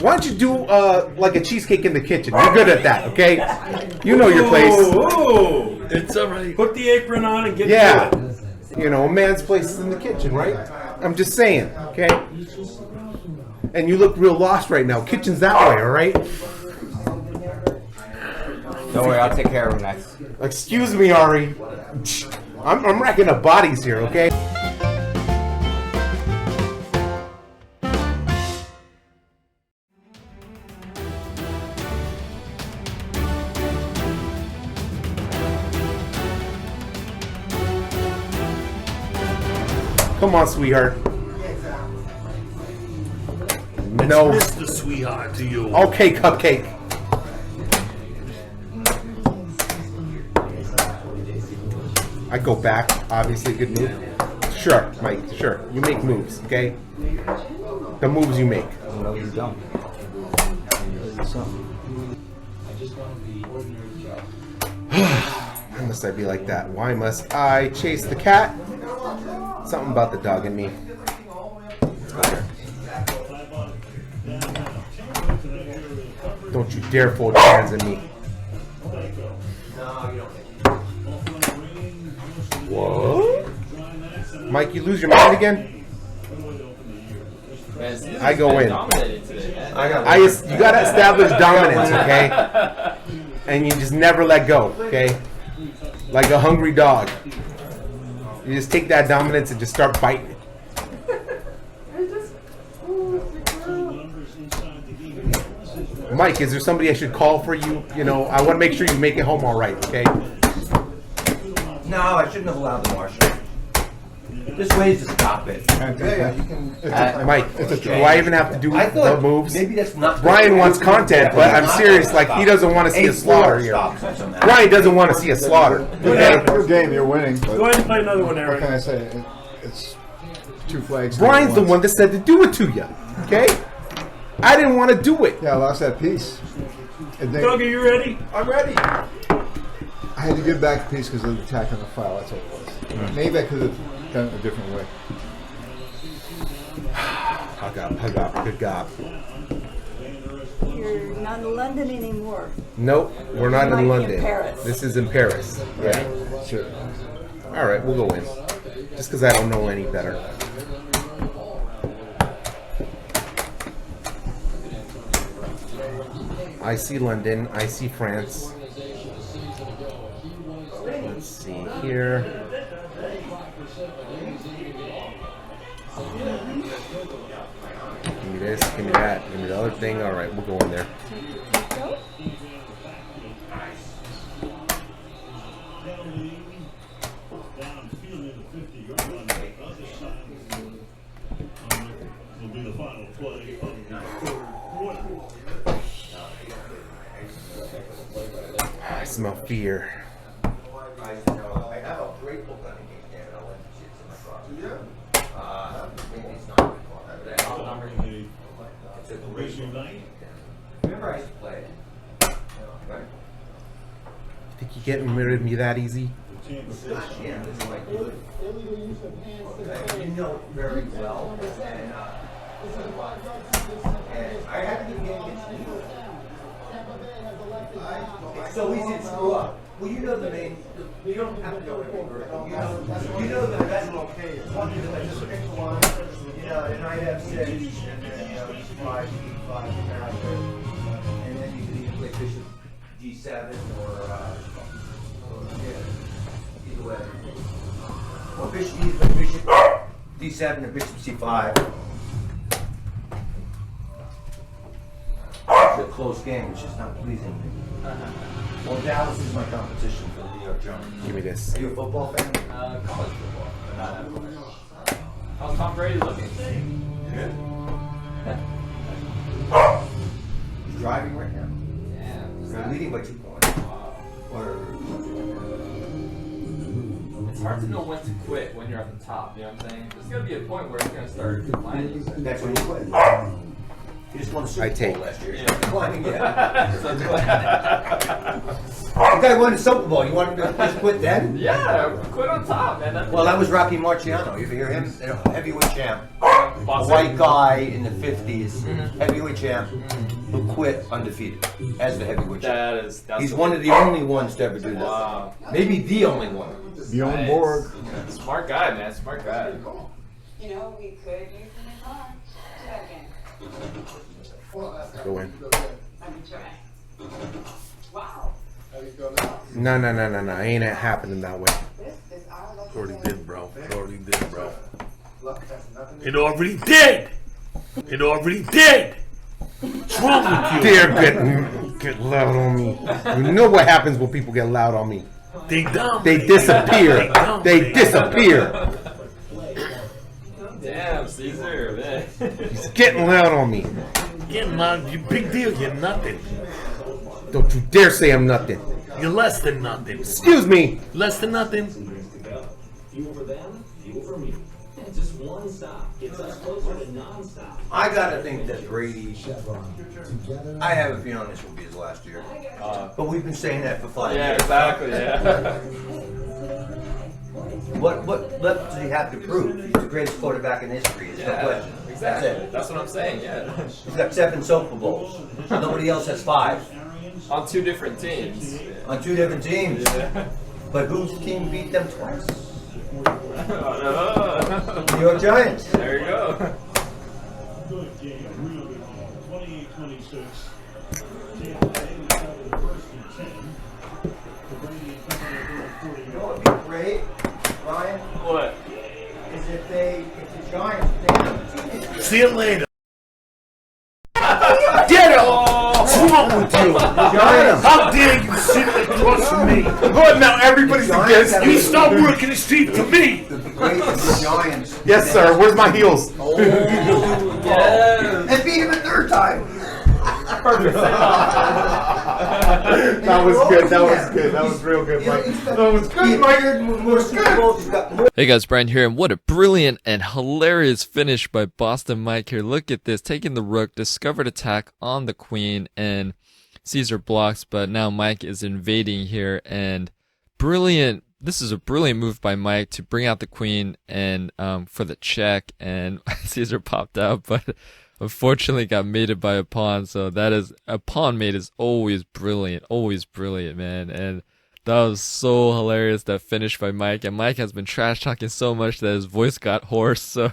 Why don't you do like a cheesecake in the kitchen? You're good at that, okay? You know your place. Ooh, it's already. Put the apron on and get to it. You know, a man's place is in the kitchen, right? I'm just saying, okay? And you look real lost right now. Kitchen's that way, all right? Don't worry, I'll take care of him next. Excuse me, Ari. I'm racking up bodies here, okay? Come on, sweetheart. No. It's Mr. Sweetheart to you. Okay, cupcake. I go back. Obviously, good move. Sure, Mike. Sure, you make moves. Okay. The moves you make. No, you don't. Why must I be like that? Why must I chase the cat? Something about the dog in me. Don't you dare fold your hands at me. What? Mike, you lose your mind again? I go in. You gotta establish dominance, okay? And you just never let go, okay? Like a hungry dog. You just take that dominance and just start biting. Mike, is there somebody I should call for you? You know, I want to make sure you make it home all right, okay? No, I shouldn't have allowed the marshal. This way is to stop it. Yeah, you can. Mike, do I even have to do the moves? Maybe that's not. Brian wants content, but I'm serious. Like, he doesn't want to see a slaughter here. Brian doesn't want to see a slaughter. Okay? Good game, you're winning. But Go ahead and play another one, what Eric. can I say? It's 2 flags. Brian's the one that said to do it to you. Okay? I didn't want to do it. Yeah, I lost that piece. Doug, are you ready? I'm ready. I had to give back a piece because of the attack on the file. That's all it was. Maybe I could have done it a different way. Hug up, good God. You're not in London anymore. Nope, we're not You might in be London. in Paris. This is in Paris. Yeah. Sure. All right, we'll go in. Just because I don't know any better. I see London. I see France. Let's see here. Give me this, give me that, give me the other thing. All right, we'll go in there. I smell fear. I have a great book on the game there, and I went to see it in my closet. Maybe it's not in my closet. Remember I used to play it? Right? Think you getting rid of me that easy? It's not jam, it's like you know it very well, and I had to get against you. It's so easy to screw up. Well, you know the main. You don't have to go anywhere. You know the best. One is I just pick one. You know, and I have 6, and then 5, 5, and then you can either play bishop d7 or yeah, either way. Or bishop d7 or bishop c5. It's a close game, which is not pleasing me. Well, Dallas is my competition for the New York Giants. Give me this. Are you a football fan? College football, but not NFL. How's Tom Brady looking? Good. He's driving right now. Yeah. They're leading by 2 points. Or It's hard to know when to quit when you're at the top, you know what I'm saying? There's going to be a point where it's going to start declining. that's when you quit. He just won a Super I take. Bowl last year. Yeah. Declining again. So it's like- The guy won the Super Bowl. You want him to just quit then? yeah, quit on top, man. Well, that was Rocky Marciano. You ever hear him? Heavyweight champ. white guy in the 50s, heavyweight champ, who quit undefeated as the heavyweight champ. He's one of the only ones to ever do this. Wow. Maybe the only one. Bjorn Borg. Smart guy, man. Smart guy. You know, we could use them in car. Do that again. Go in. Let me try. Wow. No. Ain't it happening that way. This is our local. Already did, bro. Already did, bro. It already did. It already did. What's wrong with you? They're get loud on me. You know what happens when people get loud on me. They dumb. They disappear. They disappear. Damn, Cesar, man. He's getting loud on me. Getting loud. You big deal. You're nothing. Don't you dare say I'm nothing. You're less than nothing. Excuse me. Less than nothing. Fuel for them, fuel for me. Just one stop gets us closer to non-stop. I gotta think that Brady. I have a feeling this will be his last year. But we've been saying that for 5 Yeah, years. exactly. Yeah. What left does he have to prove? He's the greatest quarterback in history. It's no question. Exactly. That's it. That's what I'm saying. Yeah. He's got 7 Super Bowls. Nobody else has 5 On 2 different teams. on 2 different teams. Yeah. But whose team beat them twice? Oh, New York Giants. there you go. Good game, real good game. 28-26. You know what would be great, Ryan? What? Is if the Giants, they have a team. See you later. Get him. What's wrong with you? Giants. How dare you sit across from me? Good, now everybody's against You me. stop working the street for me. The great the Giants. Yes, sir. Where's my heels? Yes. And beat him a 3rd time. Perfect. That was good. That was good. That was real good, Mike. That was good, Mike. Hey guys, Brian here, and what a brilliant and hilarious finish by Boston Mike here. Look at this, taking the rook, discovered attack on the queen, and Cesar blocks, but now Mike is invading here, and brilliant. This is a brilliant move by Mike to bring out the queen and for the check, and Cesar popped out, but unfortunately got mated by a pawn. So that is, a pawn mate is always brilliant, man. And that was so hilarious, that finish by Mike. And Mike has been trash talking so much that his voice got hoarse. So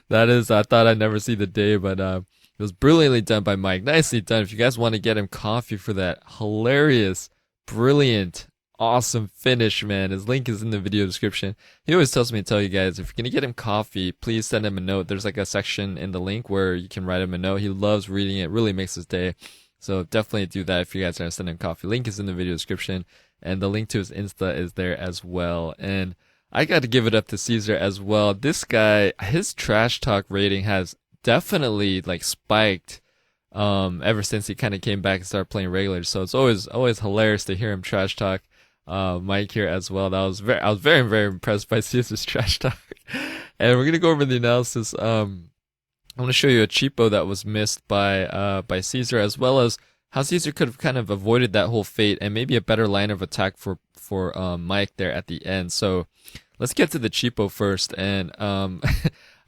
that is, I thought I'd never see the day, but it was brilliantly done by Mike. Nicely done. If you guys want to get him coffee for that hilarious, brilliant, awesome finish, man, his link is in the video description. He always tells me to tell you guys, if you're gonna get him coffee, please send him a note. There's like a section in the link where you can write him a note. He loves reading it, really makes his day. So definitely do that if you guys are gonna send him coffee. Link is in the video description, and the link to his Insta is there as well. And I got to give it up to Cesar as well. This guy, his trash talk rating has definitely like spiked ever since he kind of came back and started playing regular. So it's always hilarious to hear him trash talk Mike here as well. I was very impressed by Cesar's trash talk. And we're gonna go over the analysis. I'm gonna show you a cheapo that was missed by Cesar, as well as how Cesar could have kind of avoided that whole fate and maybe a better line of attack for Mike there at the end. So let's get to the cheapo first. And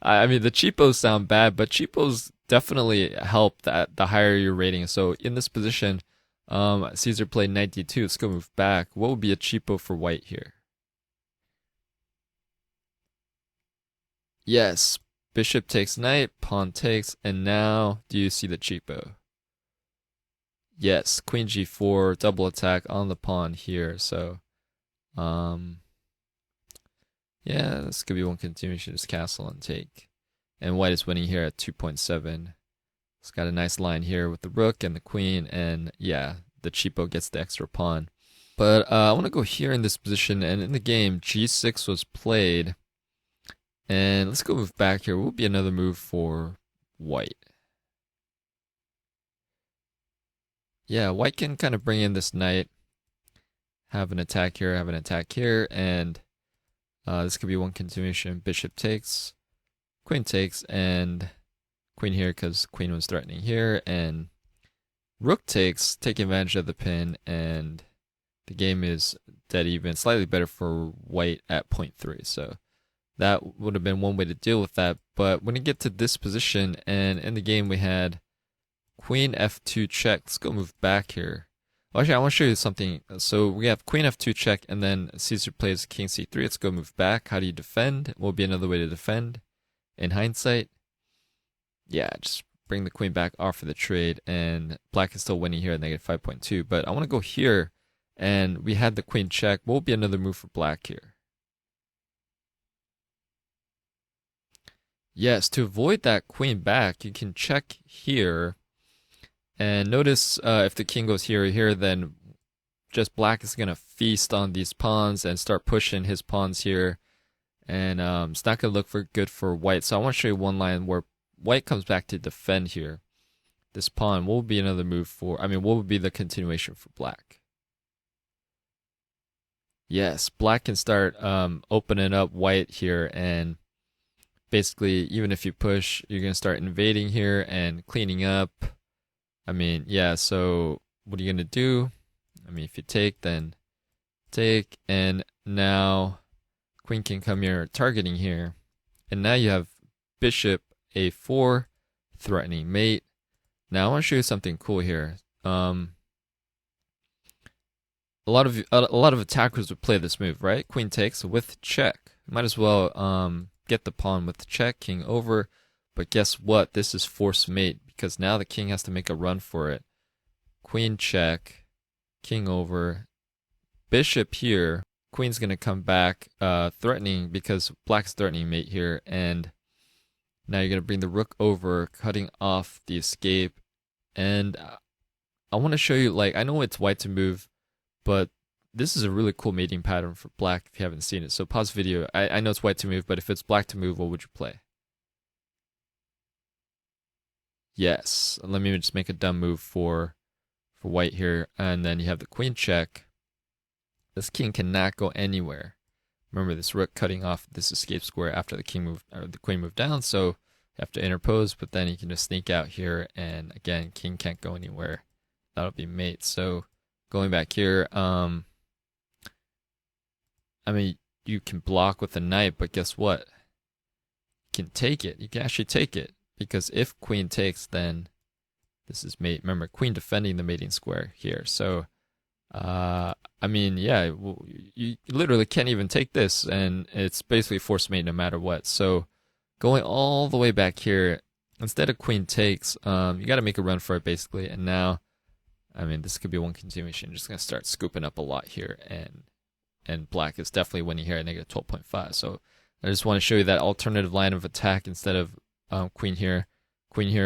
I mean, the cheapos sound bad, but cheapos definitely help that the higher your rating. So in this position, Cesar played 92. Let's go move back. What would be a cheapo for white here? Yes, bishop takes knight, pawn takes, and now do you see the cheapo? Yes, queen g4, double attack on the pawn here. So, yeah, this could be one continuation, just castle and take. And white is winning here at 2.7. It's got a nice line here with the rook and the queen, and yeah, the cheapo gets the extra pawn. But I want to go here in this position, and in the game, g6 was played. And let's go move back here. What would be another move for white? Yeah, white can kind of bring in this knight, have an attack here, and this could be one continuation. Bishop takes, queen takes, and queen here because queen was threatening here, and rook takes, taking advantage of the pin, and the game is dead even. Slightly better for white at 0.3. So That would have been one way to deal with that. But when you get to this position, and in the game we had queen f2 check. Let's go move back here. Well, actually, I want to show you something. So we have queen f2 check, and then Caesar plays king c3. Let's go move back. How do you defend? Will be another way to defend. In hindsight, yeah, just bring the queen back off for the trade, and black is still winning here at negative 5.2. But I want to go here, and we had the queen check. What will be another move for black here? Yes, to avoid that queen back, you can check here. And notice if the king goes here or here, then just black is going to feast on these pawns and start pushing his pawns here. And it's not going to look good for white. So I want to show you one line where white comes back to defend here. This pawn, what would be another move for, what would be the continuation for black? Yes, black can start opening up white here, and basically, even if you push, you're going to start invading here and cleaning up. Yeah, so what are you going to do? If you take, then take, and now queen can come here targeting here. And now you have bishop a4, threatening mate. Now I want to show you something cool here. A lot of attackers would play this move, right? Queen takes with check. Might as well get the pawn with check, king over. But guess what? This is forced mate, because now the king has to make a run for it. Queen check, king over, bishop here. Queen's going to come back threatening, because black's threatening mate here. And now you're going to bring the rook over, cutting off the escape. And I want to show you, I know it's white to move, but this is a really cool mating pattern for black if you haven't seen it. So pause video. I know it's white to move, but if it's black to move, what would you play? Yes. Let me just make a dumb move for white here. And then you have the queen check. This king cannot go anywhere. Remember, this rook cutting off this escape square after the king moved, or the queen moved down, so you have to interpose, but then you can just sneak out here, and again, king can't go anywhere. That'll be mate. So going back here, you can block with the knight, but guess what? You can take it. You can actually take it, because if queen takes, then this is mate. Remember, queen defending the mating square here. So, yeah, you literally can't even take this, and it's basically forced mate no matter what. So, going all the way back here, instead of queen takes, you got to make a run for it basically. And now, this could be one continuation. Just gonna start scooping up a lot here, and black is definitely winning here at negative 12.5. So, I just want to show you that alternative line of attack instead of queen here.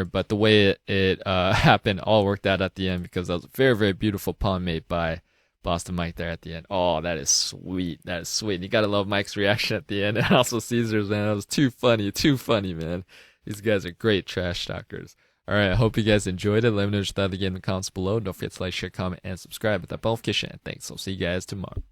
But the way it happened all worked out at the end, because that was a very, very beautiful pawn made by Boston Mike there at the end. Oh, that is sweet. That is sweet. And you gotta love Mike's reaction at the end, and also Cesar's, man. That was too funny, man. These guys are great trash talkers. Alright, I hope you guys enjoyed it. Let me know what you thought of the game in the comments below. Don't forget to like, share, comment, and subscribe with that notification. And thanks. I'll see you guys tomorrow.